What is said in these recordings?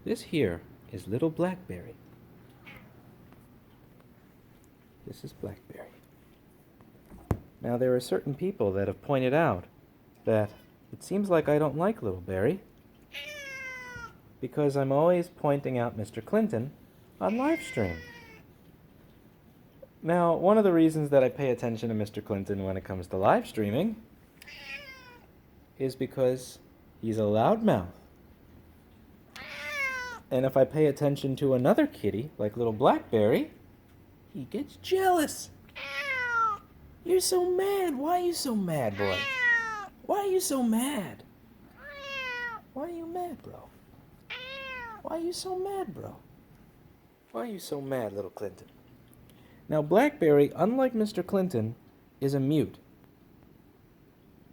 This here is little BlackBerry. This is BlackBerry. Now there are certain people that have pointed out that it seems like I don't like little Barry because I'm always pointing out Mr. Clinton on live stream. Now, one of the reasons that I pay attention to Mr. Clinton when it comes to live streaming is because he's a loudmouth. And if I pay attention to another kitty, like little BlackBerry, he gets jealous. You're so mad. Why are you so mad, boy? Why are you so mad? Why are you mad, bro? Why are you so mad, bro? Why are you so mad, little Clinton? Now, BlackBerry, unlike Mr. Clinton, is a mute.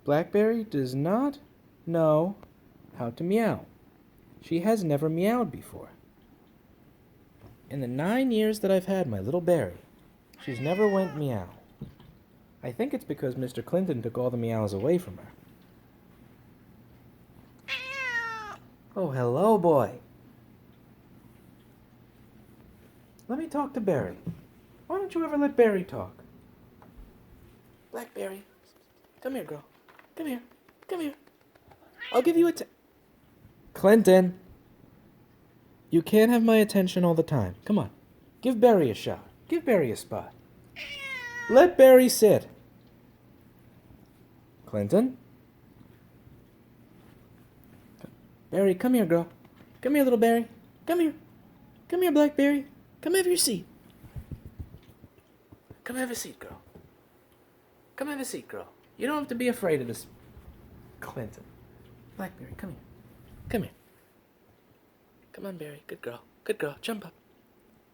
BlackBerry does not know how to meow. She has never meowed before. In the 9 years that I've had my little Barry, she's never went meow. I think it's because Mr. Clinton took all the meows away from her. Oh, hello, boy. Let me talk to Barry. Why don't you ever let Barry talk? BlackBerry, come here, girl. Come here. Come here. I'll give you Clinton, you can't have my attention all the time. Come on. Give Barry a shot. Give Barry a spot. Let Barry sit. Clinton? Barry, come here, girl. Come here, little Barry. Come here. Come here, BlackBerry. Come have your seat. Come have a seat, girl. Come have a seat, girl. You don't have to be afraid of this. Clinton. BlackBerry, come here. Come here. Come on, Barry. Good girl. Good girl. Jump up.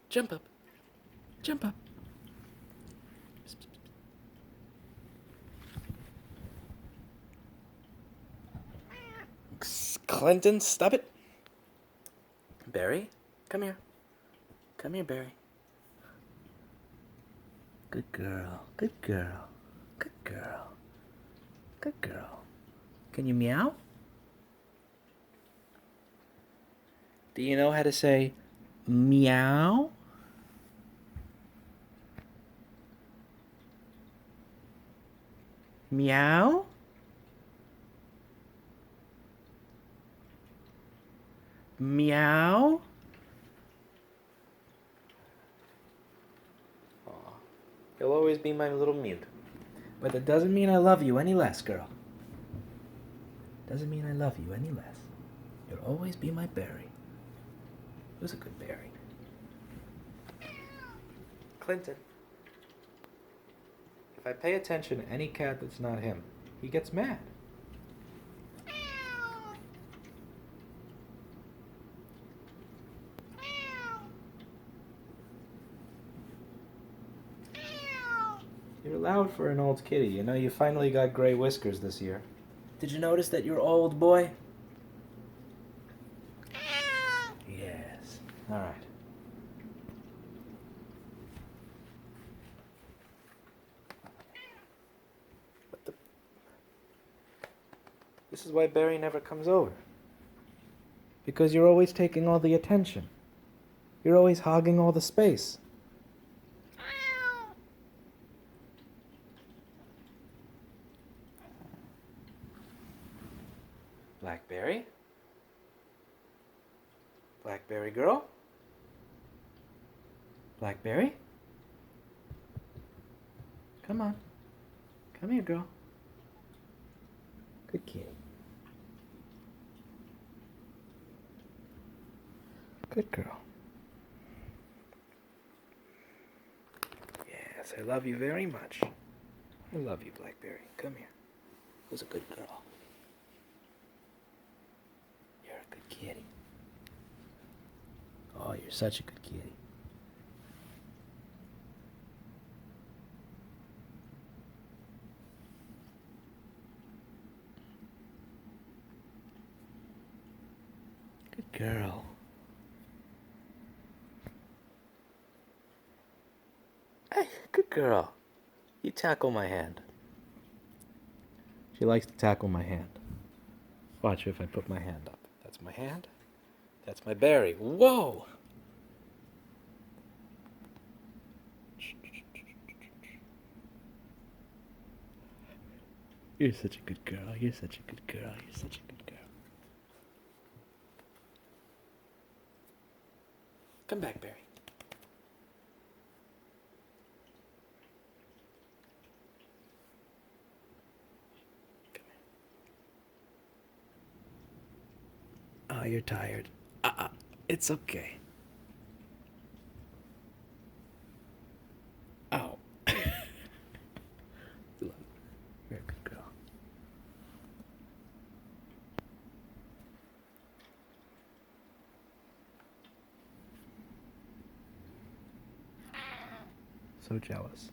Jump up. Jump up. Clinton, stop it. Barry, come here. Come here, Barry. Good girl. Good girl. Good girl. Good girl. Can you meow? Do you know how to say meow? Meow? Meow? Aw. You'll always be my little mute. But that doesn't mean I love you any less, girl. Doesn't mean I love you any less. You'll always be my Barry. Who's a good Barry? Clinton. If I pay attention to any cat that's not him, he gets mad. You're loud for an old kitty. You know, you finally got gray whiskers this year. Did you notice that you're old, boy? Yes. All right. This is why Barry never comes over. Because you're always taking all the attention. You're always hogging all the space. BlackBerry? BlackBerry girl? BlackBerry? Come on. Come here, girl. Good kitty. Good girl. Yes, I love you very much. I love you, BlackBerry. Come here. Who's a good girl? You're a good kitty. Oh, you're such a good kitty. Good girl. Hey, good girl. You tackle my hand. She likes to tackle my hand. Watch if I put my hand up. That's my hand. That's my berry. Whoa! You're such a good girl. You're such a good girl. You're such a good girl. Come back, Barry. Come here. Oh, you're tired. It's okay. Oh. You're a good girl. So jealous.